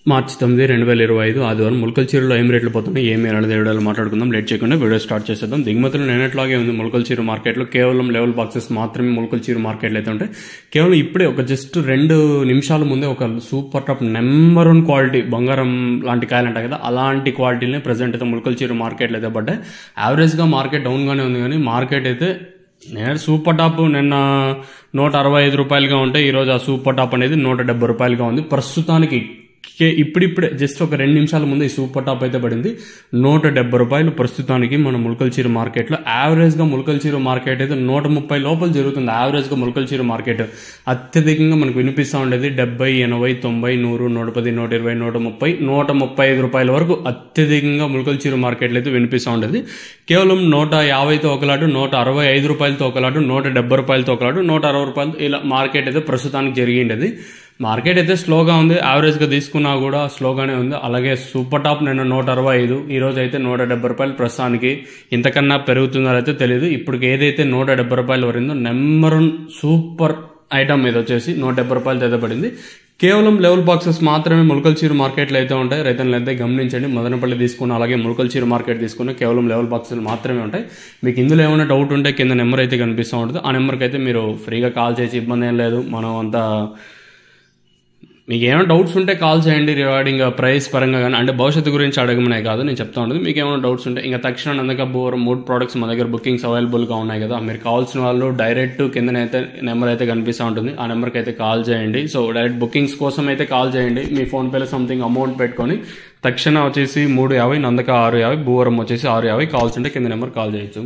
మార్చి 9, 2025 ఆదివారం ములకల చీరలో ఏం రేట్లు పోతున్నాయి ఏమి అనేది వీడియోలో మాట్లాడుకుందాం. లేట్ చేయకుండా వీడియో స్టార్ట్ చేసేద్దాం. దిగుమతులు నిన్నట్లాగే ఉంది ములకల చీర మార్కెట్లో. కేవలం లెవెల్ బాక్సెస్ మాత్రమే ములకల చీర మార్కెట్లో అయితే ఉంటాయి. కేవలం ఇప్పుడే ఒక జస్ట్ 2 నిమిషాల ముందే ఒక సూపర్ టాప్ నెంబర్ 1 క్వాలిటీ బంగారం లాంటి కాయలు అంటాయి కదా, అలాంటి క్వాలిటీనే ప్రజెంట్ అయితే ములకల చీర మార్కెట్లో అయితే పడ్డాయి. యావరేజ్గా మార్కెట్ డౌన్గానే ఉంది, కానీ మార్కెట్ అయితే నేను సూపర్ టాప్ నిన్న 165 రూపాయలుగా ఉంటే ఈరోజు ఆ సూపర్ టాప్ అనేది 170 రూపాయలుగా ఉంది ప్రస్తుతానికి. ఇప్పుడిప్పుడే జస్ట్ ఒక 2 నిమిషాల ముందు ఈ సూపర్ టాప్ అయితే పడింది 170 రూపాయలు ప్రస్తుతానికి మన ములకల చీర మార్కెట్లో. యావరేజ్గా ములకల చీర మార్కెట్ అయితే 130 లోపల జరుగుతుంది. యావరేజ్గా ములకల చీర మార్కెట్ అత్యధికంగా మనకు వినిపిస్తూ ఉండేది 70, 80, 90, 100, 110, 120, 130, 135 రూపాయల వరకు అత్యధికంగా ములకల చీర మార్కెట్లో అయితే వినిపిస్తూ ఉండేది. కేవలం 150తో ఒకలాటు, 165 రూపాయలతో ఒకలాటు, 170 రూపాయలతో ఒకలాటు, 160 రూపాయలతో ఇలా మార్కెట్ అయితే ప్రస్తుతానికి జరిగిండేది. మార్కెట్ అయితే స్లోగా ఉంది, యావరేజ్గా తీసుకున్నా కూడా స్లోగానే ఉంది. అలాగే సూపర్ టాప్ నిన్న 165, ఈరోజు అయితే 170 రూపాయలు ప్రస్తుతానికి. ఇంతకన్నా పెరుగుతుందో అయితే తెలియదు. ఇప్పుడు ఏదైతే 170 రూపాయలు వరిందో నెంబర్ 1 సూపర్ ఐటమ్ మీద వచ్చేసి 170 రూపాయలతో అయితే పడింది. కేవలం లెవెల్ బాక్సెస్ మాత్రమే ములకల చీర మార్కెట్లో అయితే ఉంటాయి. రైతులను అయితే గమనించండి. మదనపల్లి తీసుకున్న అలాగే ములకల చీర మార్కెట్ తీసుకున్న కేవలం లెవెల్ బాక్సెస్ మాత్రమే ఉంటాయి. మీకు ఇందులో ఏమైనా డౌట్ ఉంటే కింద నెంబర్ అయితే కనిపిస్తూ ఉంటుంది. ఆ నెంబర్కి అయితే మీరు ఫ్రీగా కాల్ చేసి ఇబ్బంది ఏం లేదు. మనం అంతా మీకు ఏమైనా డౌట్స్ ఉంటే కాల్ చేయండి రిగార్డింగ్ ప్రైస్ పరంగా కానీ, అంటే భవిష్యత్తు గురించి అడగమనే కాదు నేను చెప్తా ఉంటుంది. మీకు ఏమైనా డౌట్స్ ఉంటే ఇంకా తక్షణ అందుక 3 ప్రోడక్ట్స్ మన దగ్గర బుకింగ్స్ అవైలబుల్గా ఉన్నాయి కదా, మీరు కావాల్సిన వాళ్ళు డైరెక్ట్ కిందనైతే నెంబర్ అయితే కనిపిస్తూ ఉంటుంది. ఆ నెంబర్కి అయితే కాల్ చేయండి. సో డైరెక్ట్ బుకింగ్స్ కోసం అయితే కాల్ చేయండి. మీ ఫోన్పేలో సంథింగ్ అమౌంట్ పెట్టుకొని తక్షణ వచ్చేసి 350, నందక 650, భూవరం వచ్చేసి 650 కావాల్సి ఉంటే కింద నెంబర్ కాల్ చేయొచ్చు.